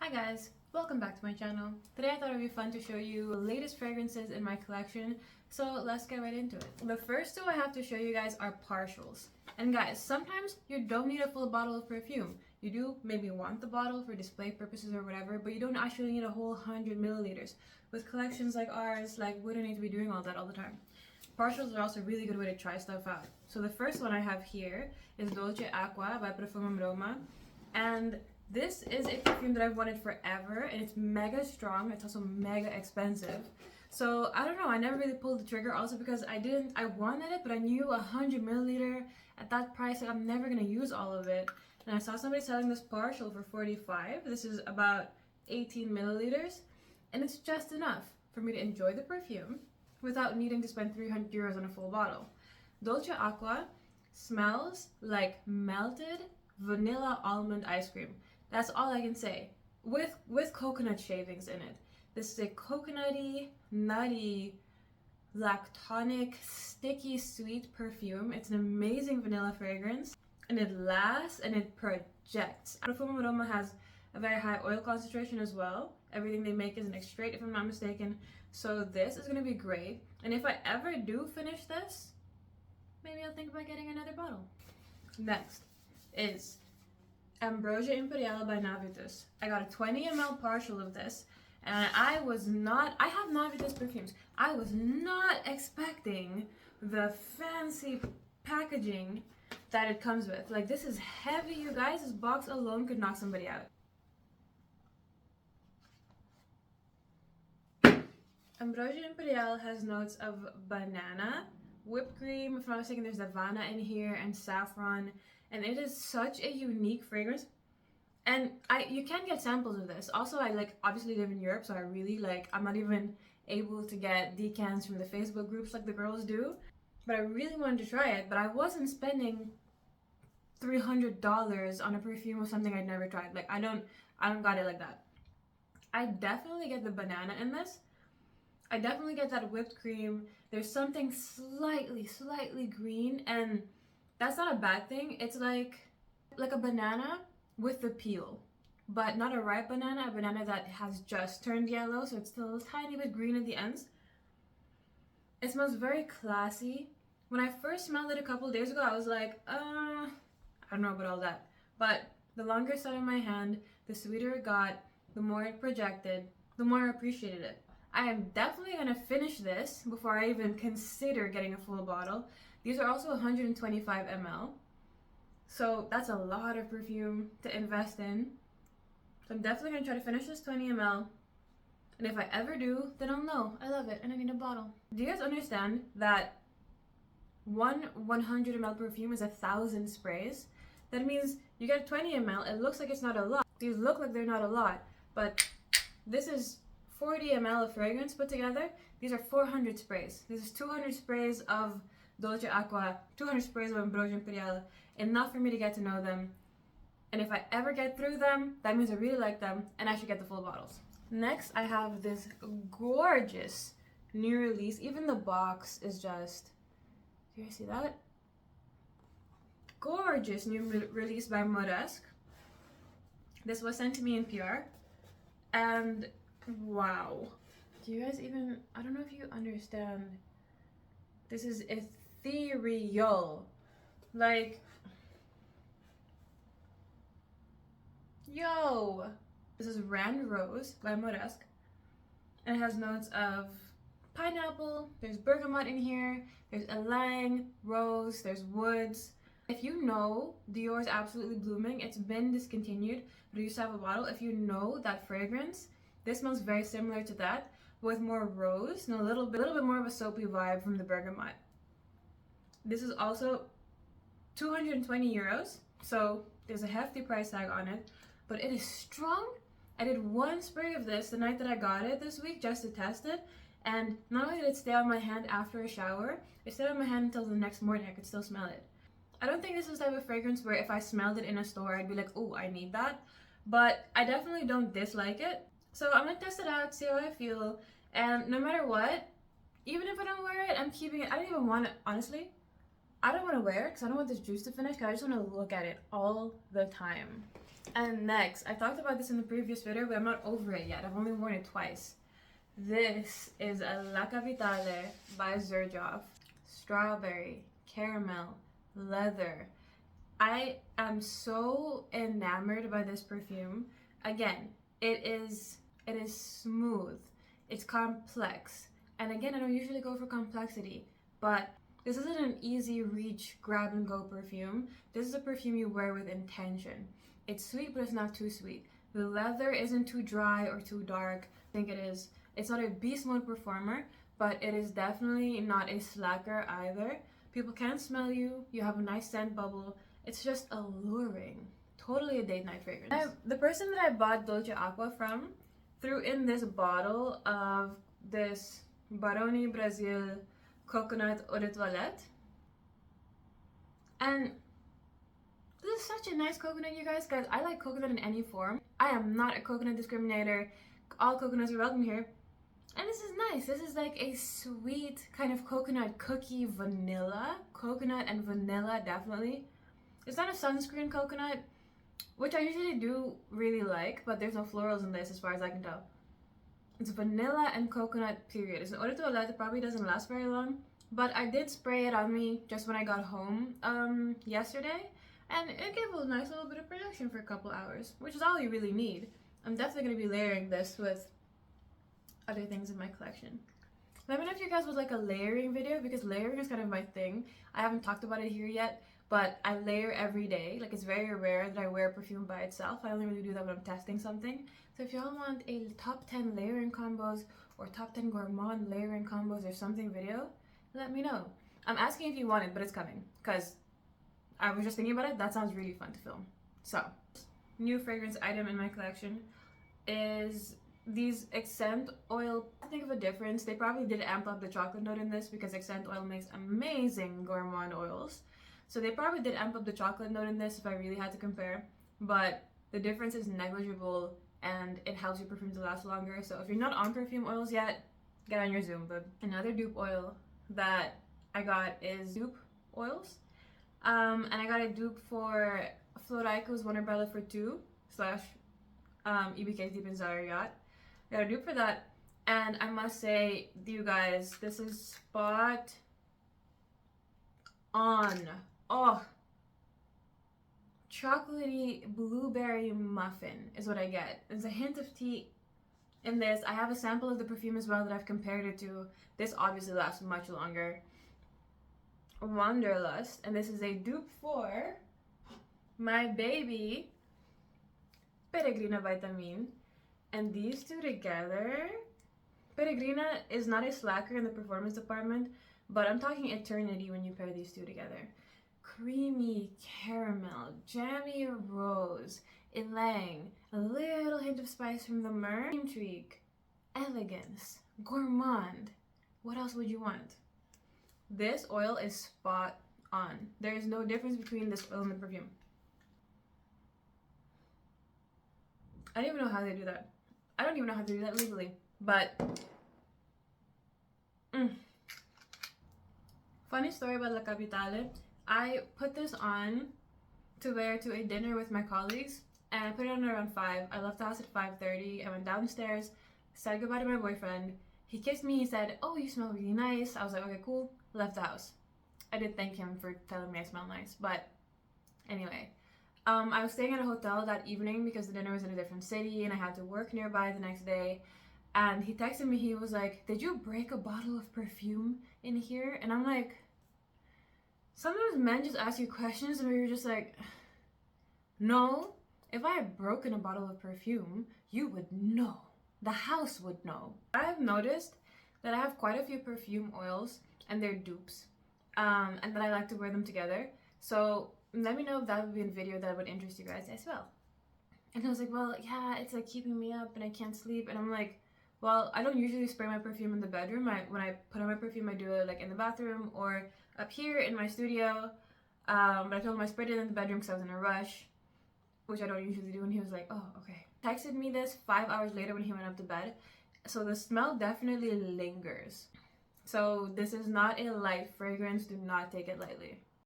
Hi guys, welcome back to my channel. Today I thought it would be fun to show you the latest fragrances in my collection, so let's get right into it. The first two I have to show you guys are partials. And guys, sometimes you don't need a full bottle of perfume. You do maybe want the bottle for display purposes or whatever, but you don't actually need a whole 100 milliliters. With collections like ours, we don't need to be doing all that all the time. Partials are also a really good way to try stuff out. So the first one I have here is Dolce Acqua by Profumum Roma. And this is a perfume that I've wanted forever, and it's mega strong. It's also mega expensive. So I don't know, I never really pulled the trigger, also because I wanted it, but I knew 100 milliliter at that price, I'm never gonna use all of it. And I saw somebody selling this partial for 45. This is about 18 milliliters, and it's just enough for me to enjoy the perfume without needing to spend 300 euros on a full bottle. Dolce Acqua smells like melted vanilla almond ice cream. That's all I can say. With coconut shavings in it. This is a coconutty, nutty, lactonic, sticky, sweet perfume. It's an amazing vanilla fragrance, and it lasts and it projects. Profumum Roma has a very high oil concentration as well. Everything they make is an extrait, if I'm not mistaken. So this is gonna be great. And if I ever do finish this, maybe I'll think about getting another bottle. Next is Ambrosia Imperiale by Navitus. I got a 20 ml partial of this, and I have Navitus perfumes. I was not expecting the fancy packaging that it comes with. Like, this is heavy, you guys. This box alone could knock somebody out. Ambrosia Imperiale has notes of banana, whipped cream, if I'm not mistaken, there's Havana in here, and saffron. And it is such a unique fragrance. And you can get samples of this. Also, I obviously live in Europe, so I really I'm not even able to get decants from the Facebook groups like the girls do. But I really wanted to try it, but I wasn't spending $300 on a perfume of something I'd never tried. I don't got it like that. I definitely get the banana in this. I definitely get that whipped cream. There's something slightly green, and that's not a bad thing. It's like a banana with the peel, but not a ripe banana, a banana that has just turned yellow, so it's still a tiny bit green at the ends. It smells very classy. When I first smelled it a couple days ago, I was like, I don't know about all that. But the longer it sat in my hand, the sweeter it got, the more it projected, the more I appreciated it. I am definitely gonna finish this before I even consider getting a full bottle. These are also 125 ml. So that's a lot of perfume to invest in. So I'm definitely gonna try to finish this 20 ml. And if I ever do, then I'll know I love it and I need a bottle. Do you guys understand that one 100 ml perfume is 1,000 sprays? That means you get 20 ml, it looks like it's not a lot. These look like they're not a lot, but this is 40 ml of fragrance put together. These are 400 sprays. This is 200 sprays of Dolce Acqua, 200 sprays of Ambrosia Imperiale, enough for me to get to know them. And if I ever get through them, that means I really like them, and I should get the full bottles. Next, I have this gorgeous new release. Even the box is just, do you guys see that? Gorgeous new release by Moresque. This was sent to me in PR, and wow. Do you guys even, I don't know if you understand. This is ethereal. Yo! This is Vie En Rose by Moresque. And it has notes of pineapple, there's bergamot in here, there's ylang, rose, there's woods. If you know Dior's Absolutely Blooming, it's been discontinued, but you used to have a bottle. If you know that fragrance, this smells very similar to that, with more rose and a little bit more of a soapy vibe from the bergamot. This is also 220 euros, so there's a hefty price tag on it, but it is strong. I did one spray of this the night that I got it this week just to test it, and not only did it stay on my hand after a shower, it stayed on my hand until the next morning. I could still smell it. I don't think this is the type of fragrance where if I smelled it in a store, I'd be like, oh, I need that, but I definitely don't dislike it. So I'm gonna test it out, see how I feel, and no matter what, even if I don't wear it, I'm keeping it. I don't even want it, honestly. I don't want to wear it because I don't want this juice to finish, because I just want to look at it all the time. And next, I talked about this in the previous video, but I'm not over it yet. I've only worn it twice. This is a La Capitale by Xerjoff. Strawberry, caramel, leather. I am so enamored by this perfume. Again, it is smooth. It's complex. And again, I don't usually go for complexity, but this isn't an easy reach, grab and go perfume. This is a perfume you wear with intention. It's sweet, but it's not too sweet. The leather isn't too dry or too dark. I think it is. It's not a beast mode performer, but it is definitely not a slacker either. People can't smell you. You have a nice scent bubble. It's just alluring. Totally a date night fragrance. The person that I bought Dolce Acqua from threw in this bottle of this Baroni Brazil coconut eau de toilette. And this is such a nice coconut, you guys. Guys, I like coconut in any form. I am not a coconut discriminator. All coconuts are welcome here. And this is nice. This is like a sweet kind of coconut cookie vanilla. Coconut and vanilla, definitely. It's not a sunscreen coconut, which I usually do really like, but there's no florals in this as far as I can tell. It's vanilla and coconut, period. It's an eau de toilette. It probably doesn't last very long, but I did spray it on me just when I got home yesterday, and it gave a nice little bit of protection for a couple hours, which is all you really need. I'm definitely going to be layering this with other things in my collection. Let me know if you guys would like a layering video, because layering is kind of my thing. I haven't talked about it here yet, but I layer every day. Like, it's very rare that I wear perfume by itself. I only really do that when I'm testing something. So if y'all want a top 10 layering combos or top 10 gourmand layering combos or something video, let me know. I'm asking if you want it, but it's coming, because I was just thinking about it. That sounds really fun to film. So, new fragrance item in my collection is these Exscentoil. Think of a difference. They probably did amp up the chocolate note in this, because Exscentoil makes amazing gourmand oils. So they probably did amp up the chocolate note in this if I really had to compare. But the difference is negligible, and it helps your perfume to last longer. So if you're not on perfume oils yet, get on your Zoom, bub. Another dupe oil that I got is dupe oils. And I got a dupe for Floraiko's One Umbrella for Two / EBK's Deep in Yacht. I got a dupe for that, and I must say, you guys, this is spot on. Oh, chocolatey blueberry muffin is what I get. There's a hint of tea in this. I have a sample of the perfume as well that I've compared it to. This obviously lasts much longer. Wanderlust, and this is a dupe for my baby Peregrina Vitamin. And these two together, Peregrina is not a slacker in the performance department, but I'm talking eternity when you pair these two together. Creamy caramel, jammy rose, ylang, a little hint of spice from the myrrh, intrigue, elegance, gourmand. What else would you want? This oil is spot on. There is no difference between this oil and the perfume. I don't even know how they do that. I don't even know how to do that legally, but funny story about La Capitale. I put this on to wear to a dinner with my colleagues, and I put it on around 5. I left the house at 5:30. I went downstairs, said goodbye to my boyfriend. He kissed me. He said, "Oh, you smell really nice." I was like, "Okay, cool." Left the house. I did thank him for telling me I smell nice, but anyway. I was staying at a hotel that evening because the dinner was in a different city and I had to work nearby the next day. And he texted me, he was like, "Did you break a bottle of perfume in here?" And I'm like, sometimes men just ask you questions and you're just like, no. If I had broken a bottle of perfume, you would know. The house would know. I've noticed that I have quite a few perfume oils and they're dupes. And that I like to wear them together. So let me know if that would be a video that would interest you guys as well. And I was like, well, yeah, it's like keeping me up and I can't sleep. And I'm like, well, I don't usually spray my perfume in the bedroom. When I put on my perfume, I do it like in the bathroom or up here in my studio. But I told him I sprayed it in the bedroom because I was in a rush, which I don't usually do. And he was like, oh, okay. Texted me this 5 hours later when he went up to bed. So the smell definitely lingers. So this is not a light fragrance. Do not take it lightly.